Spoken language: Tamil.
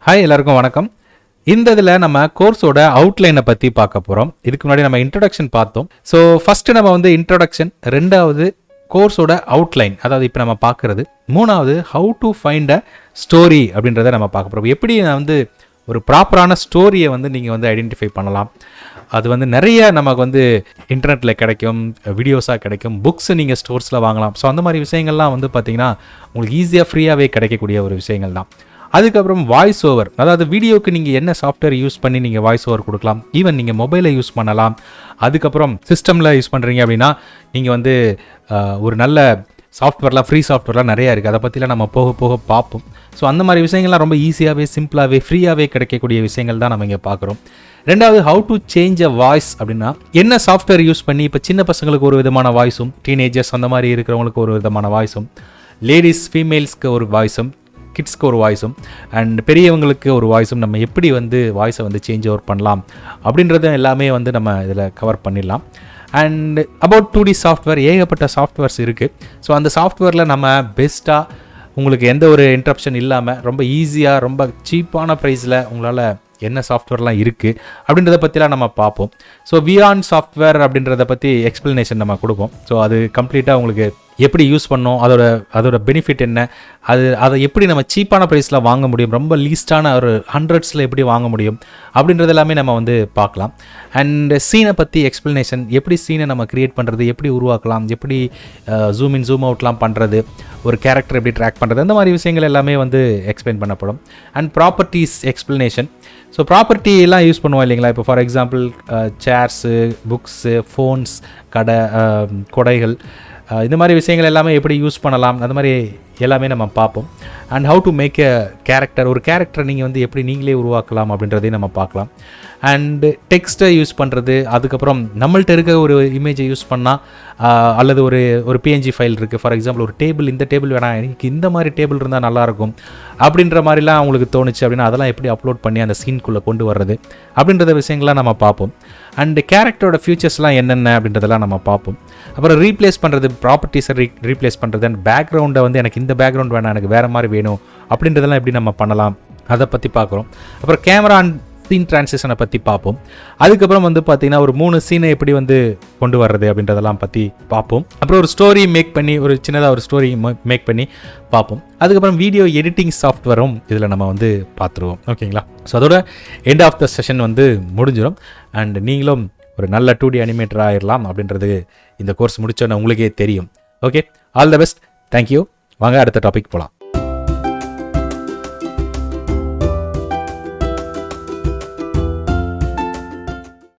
ஹாய் எல்லாருக்கும் வணக்கம். இந்த இதில் நம்ம கோர்ஸோட அவுட்லைனை பற்றி பார்க்க போகிறோம். இதுக்கு முன்னாடி நம்ம இன்ட்ரடக்ஷன் பார்த்தோம். ஸோ ஃபஸ்ட்டு நம்ம வந்து இன்ட்ரடக்ஷன், ரெண்டாவது கோர்ஸோட அவுட்லைன், அதாவது இப்போ நம்ம பார்க்குறது, மூணாவது how to find a story அப்படின்றத நம்ம பார்க்க போகிறோம். எப்படி நான் வந்து ஒரு ப்ராப்பரான ஸ்டோரியை வந்து நீங்கள் வந்து ஐடென்டிஃபை பண்ணலாம். அது வந்து நிறைய நமக்கு வந்து இன்டர்நெட்டில் கிடைக்கும், வீடியோஸாக கிடைக்கும், புக்ஸ் நீங்கள் ஸ்டோர்ஸில் வாங்கலாம். ஸோ அந்த மாதிரி விஷயங்கள்லாம் வந்து பார்த்திங்கன்னா உங்களுக்கு ஈஸியாக ஃப்ரீயாகவே கிடைக்கக்கூடிய ஒரு விஷயங்கள் தான். அதுக்கப்புறம் வாய்ஸ் ஓவர், அதாவது வீடியோக்கு நீங்கள் என்ன சாஃப்ட்வேர் யூஸ் பண்ணி நீங்கள் வாய்ஸ் ஓவர் கொடுக்கலாம். ஈவன் நீங்கள் மொபைலை யூஸ் பண்ணலாம். அதுக்கப்புறம் சிஸ்டமில் யூஸ் பண்ணுறீங்க அப்படின்னா நீங்கள் வந்து ஒரு நல்ல சாஃப்ட்வேர்லாம், ஃப்ரீ சாஃப்ட்வேர்லாம் நிறையா இருக்குது. அதை பற்றிலாம் நம்ம போக போக பார்ப்போம். ஸோ அந்த மாதிரி விஷயங்கள்லாம் ரொம்ப ஈஸியாகவே, சிம்பிளாகவே, ஃப்ரீயாகவே கிடைக்கக்கூடிய விஷயங்கள் தான் நம்ம இங்கே பார்க்குறோம். ரெண்டாவது how to change a voice அப்படின்னா என்ன சாஃப்ட்வேர் யூஸ் பண்ணி இப்போ சின்ன பசங்களுக்கு ஒரு விதமான வாய்ஸும், டீனேஜர்ஸ் அந்த மாதிரி இருக்கிறவங்களுக்கு ஒரு விதமான வாய்ஸும், லேடிஸ் ஃபீமேல்ஸ்க்கு ஒரு வாய்ஸும், கிட்ஸ்க்கு ஒரு வாய்ஸும், அண்ட் பெரியவங்களுக்கு ஒரு வாய்ஸும் நம்ம எப்படி வந்து வாய்ஸை வந்து சேஞ்ச் ஓவர் பண்ணலாம் அப்படின்றத எல்லாமே வந்து நம்ம இதில் கவர் பண்ணிடலாம். அண்ட் அபவுட் 2D சாஃப்ட்வேர், ஏகப்பட்ட சாஃப்ட்வேர்ஸ் இருக்குது. ஸோ அந்த சாஃப்ட்வேரில் நம்ம பெஸ்ட்டாக உங்களுக்கு எந்த ஒரு இன்ட்ரப்ஷன் இல்லாமல் ரொம்ப ஈஸியாக, ரொம்ப சீப்பான ப்ரைஸில் உங்களால் என்ன சாஃப்ட்வேர்லாம் இருக்குது அப்படின்றத பற்றிலாம் நம்ம பார்ப்போம். ஸோ வியான் சாஃப்ட்வேர் அப்படின்றத பற்றி எக்ஸ்ப்ளனேஷன் நம்ம கொடுப்போம். ஸோ அது கம்ப்ளீட்டாக உங்களுக்கு எப்படி யூஸ் பண்ணோம், அதோட பெனிஃபிட் என்ன, அதை எப்படி நம்ம சீப்பான ப்ரைஸில் வாங்க முடியும், ரொம்ப லீஸ்டான ஒரு 100s எப்படி வாங்க முடியும் அப்படின்றது எல்லாமே நம்ம வந்து பார்க்கலாம். அண்ட் சீனை பற்றி எக்ஸ்ப்ளனேஷன், எப்படி சீனை நம்ம க்ரியேட் பண்ணுறது, எப்படி உருவாக்கலாம், எப்படி ஜூம் இன் ஜூம் அவுட்லாம் பண்ணுறது, ஒரு கேரக்டர் எப்படி ட்ராக் பண்ணுறது, அந்த மாதிரி விஷயங்கள் எல்லாமே வந்து எக்ஸ்பிளைன் பண்ணப்படும். And properties explanation. So property எல்லாம் யூஸ் பண்ணுவோம் இல்லைங்களா. இப்போ for example chairs, books, phones, கொடைகள், இந்த மாதிரி விஷயங்கள் எல்லாமே எப்படி யூஸ் பண்ணலாம், அந்த மாதிரி எல்லாமே நம்ம பார்ப்போம். And how to make a character, ஒரு கேரக்டரை நீங்கள் வந்து எப்படி நீங்களே உருவாக்கலாம் அப்படின்றதையும் நம்ம பார்க்கலாம். அண்டு டெக்ஸ்ட்டை யூஸ் பண்ணுறது, அதுக்கப்புறம் நம்மள்ட்ட இருக்க ஒரு இமேஜை யூஸ் பண்ணால், அல்லது ஒரு பிஎன்ஜி ஃபைல் இருக்குது, ஃபார் எக்ஸாம்பிள் ஒரு டேபிள், இந்த டேபிள் வேணாம், எனக்கு இந்த மாதிரி டேபிள் இருந்தால் நல்லாயிருக்கும் அப்படின்ற மாதிரிலாம் அவங்களுக்கு தோணுச்சு அப்படின்னா அதெல்லாம் எப்படி அப்லோட் பண்ணி அந்த சீன்குள்ளே கொண்டு வர்றது அப்படின்றத விஷயங்கள்லாம் நம்ம பார்ப்போம். அண்டு கேரக்டரோட ஃபியூச்சர்ஸ்லாம் என்னென்ன அப்படின்றதெல்லாம் நம்ம பார்ப்போம். அப்புறம் ரீப்ளேஸ் பண்ணுறது, ப்ராப்பர்ட்டிஸை ரீப்ளேஸ் பண்ணுறது, அண்ட் பேக்ரவுண்டை வந்து எனக்கு இந்த பேக்ரவுண்ட் வேணாம், எனக்கு வேறு மாதிரி வேணும் அப்படின்றதெல்லாம் எப்படி நம்ம பண்ணலாம் அதை பற்றி பார்க்குறோம். அப்புறம் கேமரா அண்ட் சீன் ட்ரான்சிஷனை பற்றி பார்ப்போம். அதுக்கப்புறம் வந்து பார்த்திங்கன்னா ஒரு 3 சீனை எப்படி வந்து கொண்டு வர்றது அப்படின்றதெல்லாம் பற்றி பார்ப்போம். அப்புறம் ஒரு ஸ்டோரி மேக் பண்ணி, ஒரு சின்னதாக ஒரு ஸ்டோரி மேக் பண்ணி பார்ப்போம். அதுக்கப்புறம் வீடியோ எடிட்டிங் சாஃப்ட்வேரும் இதில் நம்ம வந்து பார்த்துருவோம். ஓகேங்களா. ஸோ அதோட எண்ட் ஆஃப் த செஷன் வந்து முடிஞ்சிடும். அண்ட் நீங்களும் ஒரு நல்ல 2D அனிமேட்டர் ஆகிடலாம் அப்படின்றது இந்த கோர்ஸ் முடிச்சோன்னே உங்களுக்கே தெரியும். Okay, all the best. Thank you. வாங்க அடுத்த டாபிக் போகலாம்.